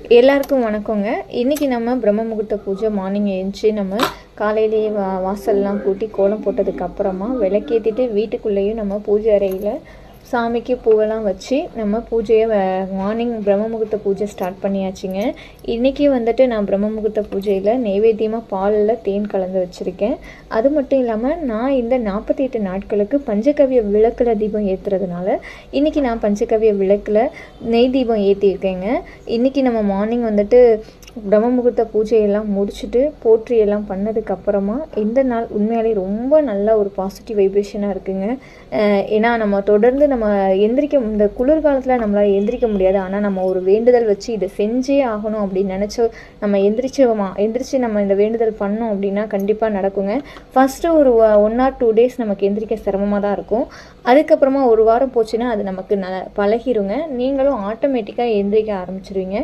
எல்லாருக்கும் வணக்கங்க. இன்றைக்கி நம்ம பிரம்ம முகூர்த்த பூஜை மார்னிங் எழுந்துச்சி நம்ம காலையிலேயே வாசல்லாம் கூட்டி கோலம் போட்டதுக்கப்புறமா விளக்கேற்றிட்டு வீட்டுக்குள்ளேயும் நம்ம பூஜை அறையில் சாமிக்கு பூவெல்லாம் வச்சு நம்ம பூஜையை மார்னிங் பிரம்ம முகூர்த்த பூஜை ஸ்டார்ட் பண்ணியாச்சுங்க. இன்றைக்கி வந்துட்டு நான் பிரம்ம முகூர்த்த பூஜையில் நெய்வேத்தியமாக பாலில் தேன் கலந்து வச்சுருக்கேன். அது மட்டும் இல்லாமல் நான் இந்த 48 நாட்களுக்கு பஞ்சகவ்ய விளக்கில் தீபம் ஏற்றுறதுனால இன்றைக்கி நான் பஞ்சகவ்ய விளக்கில் நெய் தீபம் ஏற்றிருக்கேங்க. இன்றைக்கி நம்ம மார்னிங் வந்துட்டு பிரம்ம முகூர்த்த பூஜையெல்லாம் முடிச்சுட்டு போற்றியெல்லாம் பண்ணதுக்கப்புறமா இந்த நாள் உண்மையாலே ரொம்ப நல்ல ஒரு பாசிட்டிவ் வைப்ரேஷனாக இருக்குங்க. ஏன்னா நம்ம தொடர்ந்து நம்ம இந்த குளிர்காலத்தில் நம்மளால் எந்திரிக்க முடியாது. ஆனால் நம்ம ஒரு வேண்டுதல் வச்சு இதை செஞ்சே ஆகணும் அப்படின்னு நினச்சோ நம்ம எந்திரிச்சு நம்ம இந்த வேண்டுதல் பண்ணோம் அப்படின்னா கண்டிப்பாக நடக்குங்க. ஃபஸ்ட்டு ஒரு 1 or 2 days நமக்கு எந்திரிக்க சிரமமாக தான் இருக்கும். அதுக்கப்புறமா ஒரு வாரம் போச்சுன்னா அது நமக்கு பழகிருங்க. நீங்களும் ஆட்டோமேட்டிக்காக எந்திரிக்க ஆரம்பிச்சிருவீங்க.